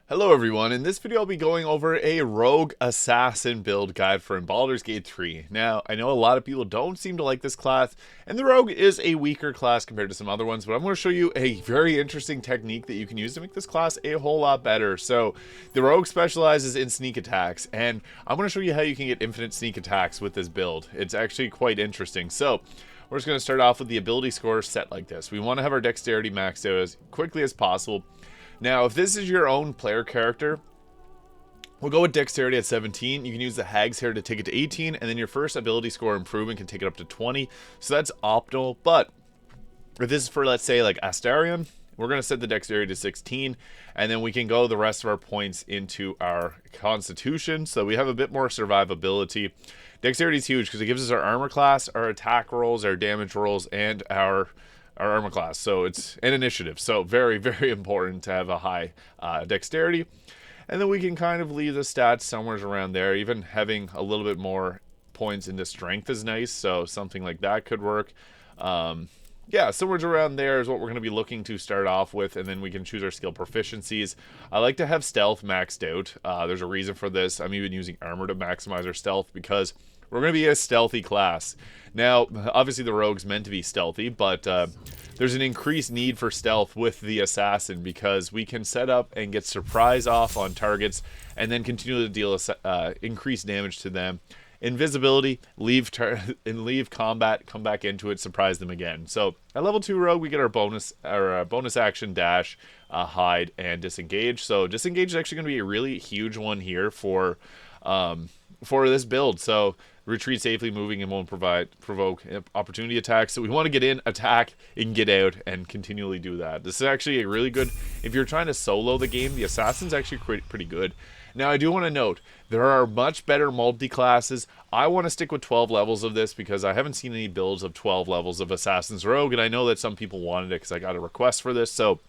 Hello everyone, in this video I'll be going over a rogue assassin build guide for Baldur's Gate 3. Now, I know a lot of people don't seem to like this class, and the rogue is a weaker class compared to some other ones, but I'm going to show you a very interesting technique that you can use to make this class a whole lot better. So, the rogue specializes in sneak attacks, and I'm going to show you how you can get infinite sneak attacks with this build. It's actually quite interesting. So, we're just going to start off with the ability score set like this. We want to have our dexterity maxed out as quickly as possible. Now, if this is your own player character, we'll go with dexterity at 17. You can use the hags here to take it to 18, and then your first ability score improvement can take it up to 20. So that's optimal. But if this is for, let's say, like Astarion, we're going to set the dexterity to 16, and then we can go the rest of our points into our constitution, so we have a bit more survivability. Dexterity is huge because it gives us our armor class, our attack rolls, our damage rolls, and our armor class, so it's an initiative, so very, very important to have a high dexterity. And then we can kind of leave the stats somewhere around there. Even having a little bit more points into strength is nice, so something like that could work. Yeah, somewhere around there is what we're going to be looking to start off with, and then we can choose our skill proficiencies. I like to have stealth maxed out. There's a reason for this. I'm even using armor to maximize our stealth because we're going to be a stealthy class. Now, obviously the rogue's meant to be stealthy, but there's an increased need for stealth with the assassin because we can set up and get surprise off on targets and then continue to deal increased damage to them. Invisibility, leave combat, come back into it, surprise them again. So at level 2 rogue, we get our bonus action dash, hide, and disengage. So disengage is actually going to be a really huge one here for this build. So retreat safely, moving and won't provoke opportunity attacks. So we want to get in, attack, and get out, and continually do that. This is actually a really good, if you're trying to solo the game, the assassin's actually pretty good. Now, I do want to note, there are much better multi-classes. I want to stick with 12 levels of this because I haven't seen any builds of 12 levels of Assassin's Rogue, and I know that some people wanted it because I got a request for this. So,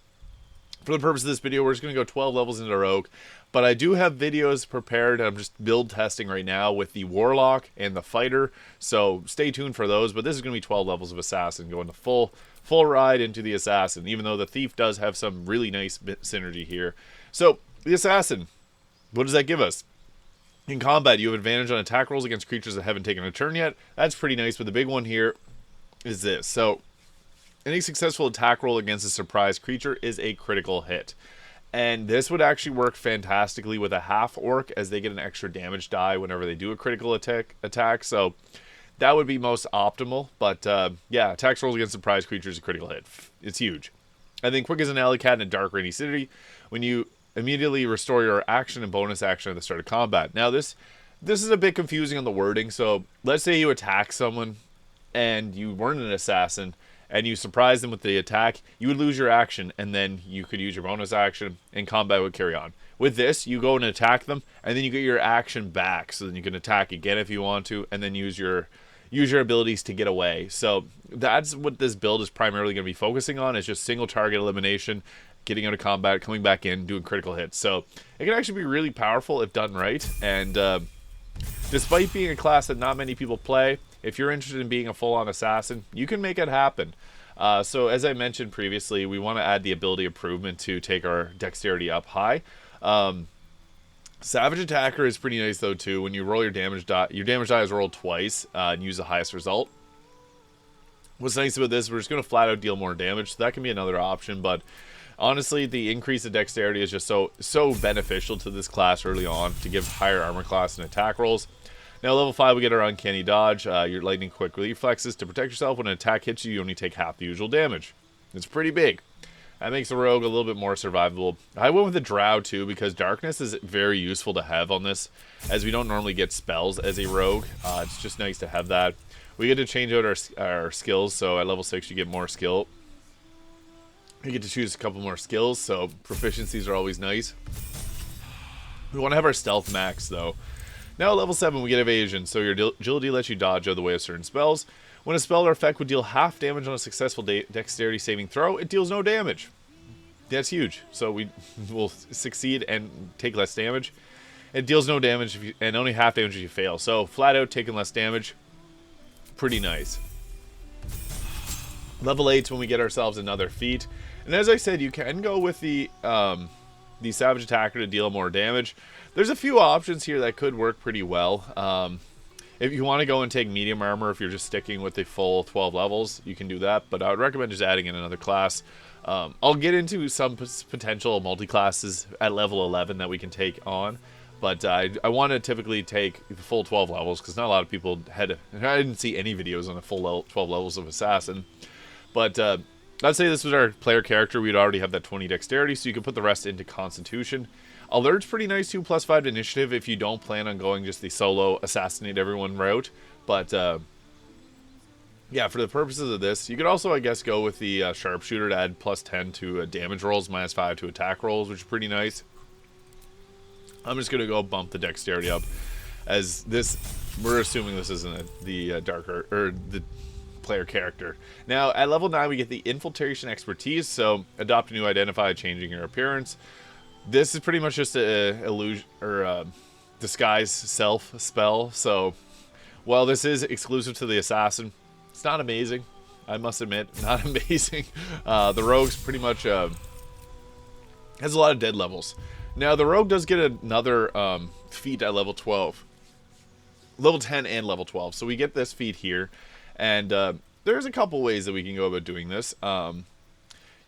for the purpose of this video, we're just going to go 12 levels into Rogue. But I do have videos prepared. I'm just build testing right now with the Warlock and the Fighter. So, stay tuned for those. But this is going to be 12 levels of Assassin, going to full ride into the Assassin, even though the Thief does have some really nice synergy here. So, the Assassin. What does that give us? In combat, you have advantage on attack rolls against creatures that haven't taken a turn yet. That's pretty nice, but the big one here is this. So, any successful attack roll against a surprise creature is a critical hit. And this would actually work fantastically with a half-orc, as they get an extra damage die whenever they do a critical attack. So, that would be most optimal. But, yeah, attack rolls against surprise creatures is a critical hit. It's huge. I think quick as an alley cat in a dark rainy city, when you immediately restore your action and bonus action at the start of combat. Now, this is a bit confusing on the wording. So, let's say you attack someone and you weren't an assassin and you surprise them with the attack, you would lose your action, and then you could use your bonus action and combat would carry on. With this, you go and attack them, and then you get your action back, so then you can attack again if you want to, and then use your abilities to get away. So that's what this build is primarily going to be focusing on, is just single target elimination, getting out of combat, coming back in, doing critical hits. So it can actually be really powerful if done right, and despite being a class that not many people play, if you're interested in being a full-on assassin, you can make it happen. So as I mentioned previously, we want to add the ability improvement to take our dexterity up high. Savage Attacker is pretty nice though too. When you roll your damage die is rolled twice and use the highest result. What's nice about this, we're just going to flat out deal more damage, so that can be another option, but honestly, the increase of dexterity is just so beneficial to this class early on to give higher armor class and attack rolls. Now, level 5, we get our Uncanny Dodge, your lightning quick reflexes. To protect yourself when an attack hits you, you only take half the usual damage. It's pretty big. That makes the rogue a little bit more survivable. I went with the Drow too because darkness is very useful to have on this, as we don't normally get spells as a rogue. It's just nice to have that. We get to change out our skills, so at level 6 you get more skill. You get to choose a couple more skills, so proficiencies are always nice. We want to have our stealth max though. Now at level 7 we get evasion, so your agility lets you dodge out of the way of certain spells. When a spell or effect would deal half damage on a successful dexterity saving throw, it deals no damage. That's huge, so we will succeed and take less damage. It deals no damage and only half damage if you fail, so flat out taking less damage, pretty nice. Level 8 when we get ourselves another feat, and as I said, you can go with the the Savage Attacker to deal more damage. There's a few options here that could work pretty well. If you want to go and take medium armor, if you're just sticking with the full 12 levels, you can do that. But I would recommend just adding in another class. I'll get into some potential multi-classes at level 11 that we can take on. But I want to typically take the full 12 levels because not a lot of people had... I didn't see any videos on the full 12 levels of Assassin. But let's say this was our player character. We'd already have that 20 dexterity, so you can put the rest into Constitution. Alert's pretty nice too, +5 initiative if you don't plan on going just the solo assassinate everyone route. But yeah, for the purposes of this, you could also, I guess, go with the sharpshooter to add +10 to damage rolls, -5 to attack rolls, which is pretty nice. I'm just gonna go bump the dexterity up, as this, we're assuming this isn't the darker or the player character. Now at level 9 we get the infiltration expertise, so adopt a new identify, changing your appearance. This is pretty much just a illusion or disguise self spell. So while this is exclusive to the assassin, it's not amazing, I must admit. Not amazing. The rogue's pretty much has a lot of dead levels. Now the rogue does get another feat at level 12, level 10 and level 12. So we get this feat here, and there's a couple ways that we can go about doing this.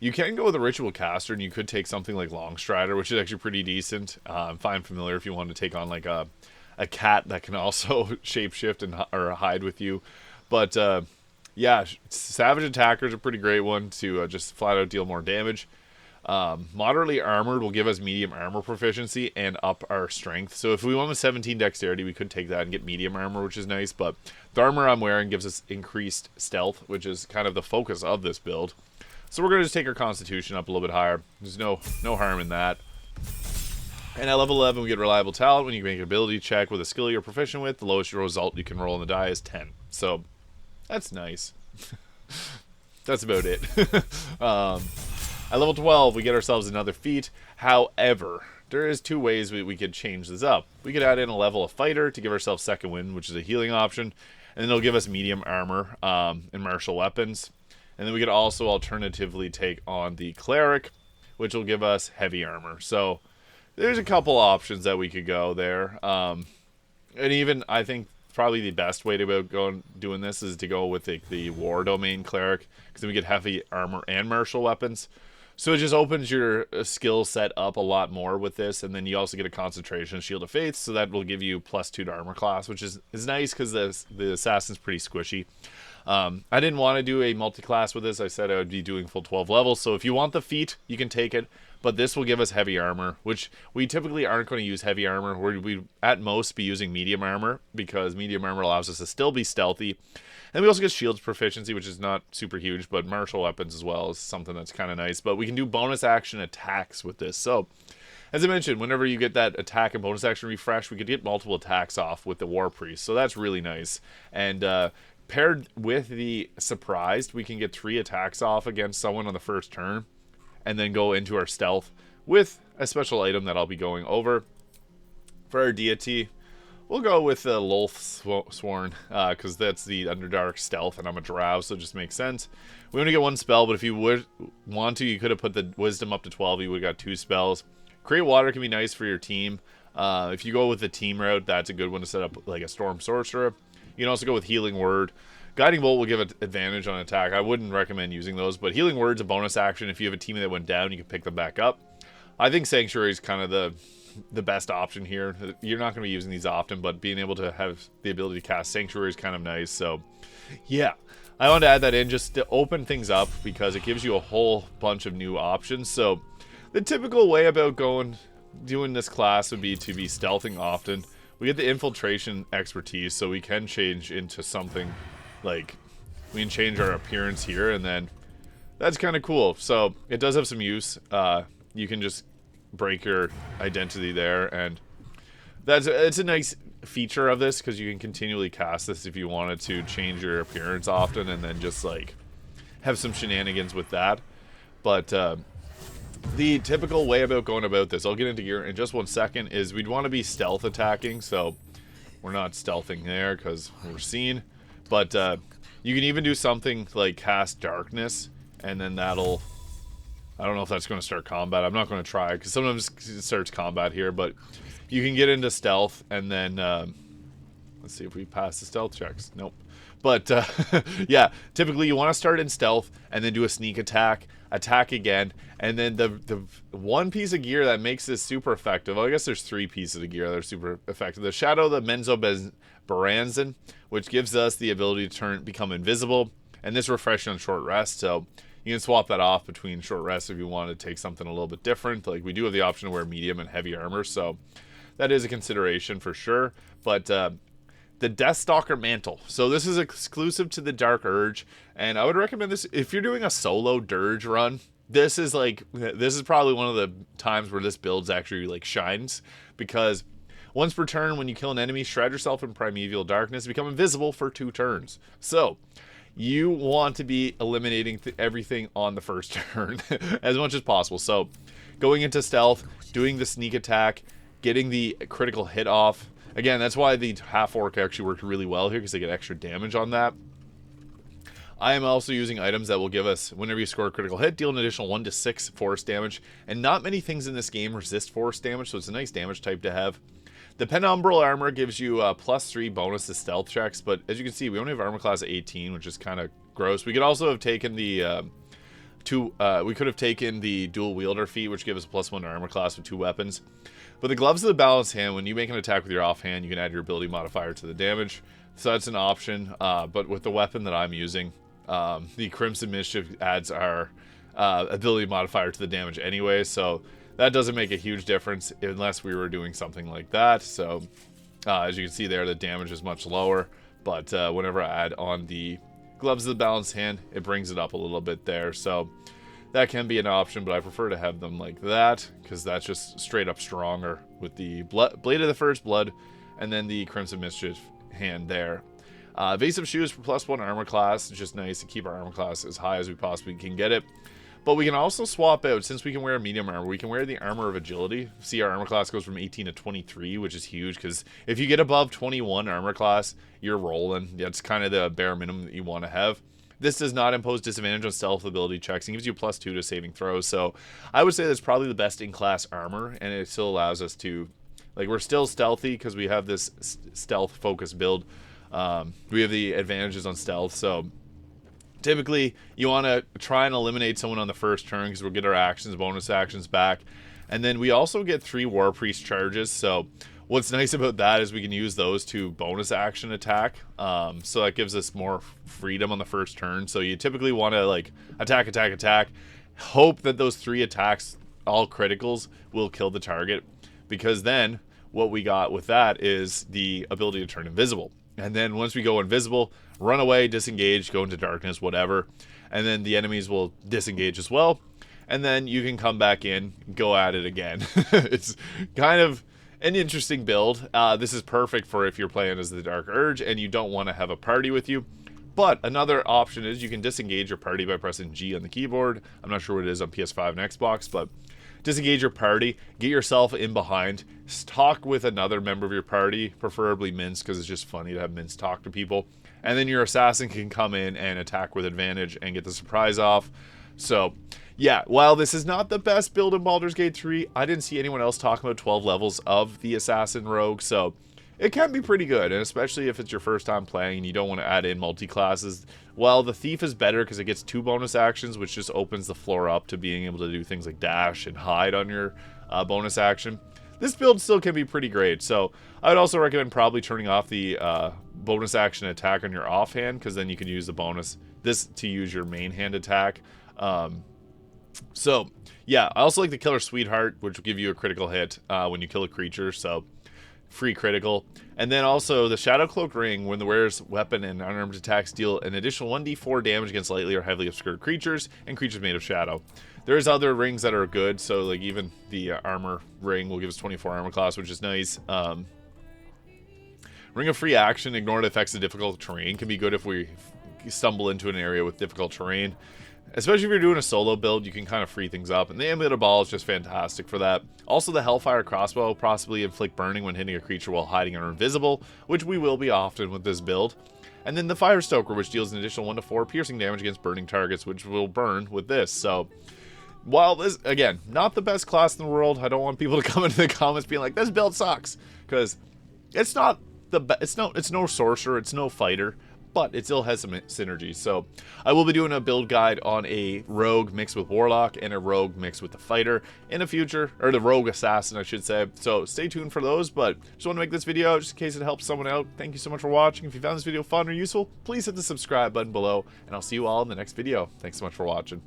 You can go with a ritual caster, and you could take something like Longstrider, which is actually pretty decent. Find familiar if you want to take on like a cat that can also shapeshift and or hide with you. But yeah, Savage Attacker's a pretty great one to just flat out deal more damage. Moderately armored will give us medium armor proficiency and up our strength. So if we went with 17 dexterity, we could take that and get medium armor, which is nice. But the armor I'm wearing gives us increased stealth, which is kind of the focus of this build. So we're going to just take our constitution up a little bit higher. There's no harm in that. And at level 11, we get reliable talent. When you make an ability check with a skill you're proficient with, the lowest result you can roll on the die is 10. So that's nice. That's about it. At level 12, we get ourselves another feat. However, there is two ways we could change this up. We could add in a level of fighter to give ourselves second wind, which is a healing option. And then it'll give us medium armor and martial weapons. And then we could also alternatively take on the cleric, which will give us heavy armor. So there's a couple options that we could go there. And even, I think, probably the best way to go doing this is to go with the war domain cleric, because then we get heavy armor and martial weapons. So it just opens your skill set up a lot more with this, and then you also get a concentration shield of faith, so that will give you +2 to armor class, which is nice because the assassin's pretty squishy. I didn't want to do a multi-class with this. I said I would be doing full 12 levels, so if you want the feat, you can take it, but this will give us heavy armor, which we typically aren't going to use heavy armor. We at most be using medium armor, because medium armor allows us to still be stealthy. And we also get shields proficiency, which is not super huge, but martial weapons as well is something that's kind of nice. But we can do bonus action attacks with this. So, as I mentioned, whenever you get that attack and bonus action refresh, we could get multiple attacks off with the War Priest. So that's really nice. And paired with the Surprised, we can get 3 attacks off against someone on the first turn, and then go into our stealth with a special item that I'll be going over. For our deity, we'll go with Lolth Sworn, because that's the Underdark stealth, and I'm a drow, so it just makes sense. We only get 1 spell, but if you would want to, you could have put the Wisdom up to 12, you would have got 2 spells. Create Water can be nice for your team. If you go with the team route, that's a good one to set up like a Storm Sorcerer. You can also go with Healing Word. Guiding Bolt will give an advantage on attack. I wouldn't recommend using those, but Healing Word's a bonus action. If you have a team that went down, you can pick them back up. I think Sanctuary is kind of the best option here. You're not going to be using these often, but being able to have the ability to cast Sanctuary is kind of nice. So, yeah. I wanted to add that in just to open things up, because it gives you a whole bunch of new options. So, the typical way about doing this class would be to be stealthing often. We get the infiltration expertise, so we can change into something like, we can change our appearance here, and then that's kind of cool. So it does have some use. You can just break your identity there, and it's a nice feature of this, because you can continually cast this if you wanted to change your appearance often, and then just like have some shenanigans with that. But the typical way about going about this, I'll get into gear in just 1 second, is we'd want to be stealth attacking, so we're not stealthing there because we're seen. But you can even do something like cast darkness, and then that'll I don't know if that's going to start combat. I'm not going to try because sometimes it starts combat here, but you can get into stealth and then let's see if we pass the stealth checks. Nope. But yeah, typically you want to start in stealth and then do a sneak attack, attack again, and then the one piece of gear that makes this super effective. Well, I guess there's 3 pieces of gear that are super effective. The Shadow, the Menzo Baranzan, which gives us the ability to become invisible, and this refreshing on short rest. So you can swap that off between short rest if you want to take something a little bit different. Like we do have the option to wear medium and heavy armor, so that is a consideration for sure. But the Deathstalker Mantle. So this is exclusive to the Dark Urge, and I would recommend this if you're doing a solo Dirge run. This is probably one of the times where this build's actually like shines, because once per turn when you kill an enemy, shroud yourself in primeval darkness, become invisible for 2 turns. So you want to be eliminating everything on the first turn as much as possible. So going into stealth, doing the sneak attack, getting the critical hit off. Again, that's why the half-orc actually worked really well here, because they get extra damage on that. I am also using items that will give us, whenever you score a critical hit, deal an additional 1 to 6 force damage. And not many things in this game resist force damage, so it's a nice damage type to have. The Penumbral Armor gives you +3 bonus to stealth checks, but as you can see, we only have armor class 18, which is kind of gross. We could also have taken the we could have taken the dual wielder feat, which gives us +1 armor class with 2 weapons. But the Gloves of the Balanced Hand, when you make an attack with your offhand, you can add your ability modifier to the damage. So that's an option. But with the weapon that I'm using, the Crimson Mischief adds our ability modifier to the damage anyway. So that doesn't make a huge difference unless we were doing something like that. So as you can see there, the damage is much lower. But whenever I add on the Gloves of the Balanced Hand, it brings it up a little bit there. So that can be an option, but I prefer to have them like that, because that's just straight up stronger with the Blade of the First Blood and then the Crimson Mischief hand there. Evasive Shoes for +1 armor class. It's just nice to keep our armor class as high as we possibly can get it. But we can also swap out, since we can wear medium armor, we can wear the Armor of Agility. See, our armor class goes from 18 to 23, which is huge, because if you get above 21 armor class, you're rolling. That's kind of the bare minimum that you want to have. This does not impose disadvantage on stealth ability checks and gives you +2 to saving throws. So I would say that's probably the best in-class armor, and it still allows us to, like, we're still stealthy because we have this stealth-focused build. We have the advantages on stealth, so typically you want to try and eliminate someone on the first turn because we'll get our actions, bonus actions back. And then we also get 3 War Priest charges, so what's nice about that is we can use those to bonus action attack. So that gives us more freedom on the first turn. So you typically want to like attack, hope that those 3 attacks, all criticals, will kill the target. Because then what we got with that is the ability to turn invisible. And then once we go invisible, run away, disengage, go into darkness, whatever. And then the enemies will disengage as well. And then you can come back in, go at it again. It's kind of an interesting build. This is perfect for if you're playing as the Dark Urge and you don't want to have a party with you. But another option is you can disengage your party by pressing G on the keyboard. I'm not sure what it is on PS5 and Xbox, but disengage your party, get yourself in behind, talk with another member of your party, preferably Mince, because it's just funny to have Mince talk to people. And then your assassin can come in and attack with advantage and get the surprise off. So yeah, while this is not the best build in Baldur's Gate 3, I didn't see anyone else talking about 12 levels of the Assassin Rogue, so it can be pretty good, and especially if it's your first time playing and you don't want to add in multi-classes. While the Thief is better because it gets 2 bonus actions, which just opens the floor up to being able to do things like dash and hide on your bonus action, this build still can be pretty great. So I would also recommend probably turning off the bonus action attack on your offhand, because then you can use the bonus, this to use your main hand attack. So yeah, I also like the Killer Sweetheart, which will give you a critical hit when you kill a creature, so free critical. And then also the Shadow Cloak Ring, when the wearer's weapon and unarmed attacks deal an additional 1d4 damage against lightly or heavily obscured creatures and creatures made of shadow. There's other rings that are good, so like even the armor ring will give us 24 armor class, which is nice. Ring of Free Action, ignore the effects of difficult terrain, can be good if we stumble into an area with difficult terrain. Especially if you're doing a solo build, you can kind of free things up. And the Amulet of Ball is just fantastic for that. Also, the Hellfire Crossbow, possibly inflict burning when hitting a creature while hiding or invisible, which we will be often with this build. And then the Fire Stoker, which deals an additional 1 to 4 piercing damage against burning targets, which will burn with this. So while this, again, not the best class in the world, I don't want people to come into the comments being like, this build sucks, because it's not the best. It's no sorcerer, it's no fighter, but it still has some synergy. So I will be doing a build guide on a rogue mixed with warlock and a rogue mixed with the fighter in the future, or the rogue assassin, I should say. So stay tuned for those, but just want to make this video just in case it helps someone out. Thank you so much for watching. If you found this video fun or useful, please hit the subscribe button below, and I'll see you all in the next video. Thanks so much for watching.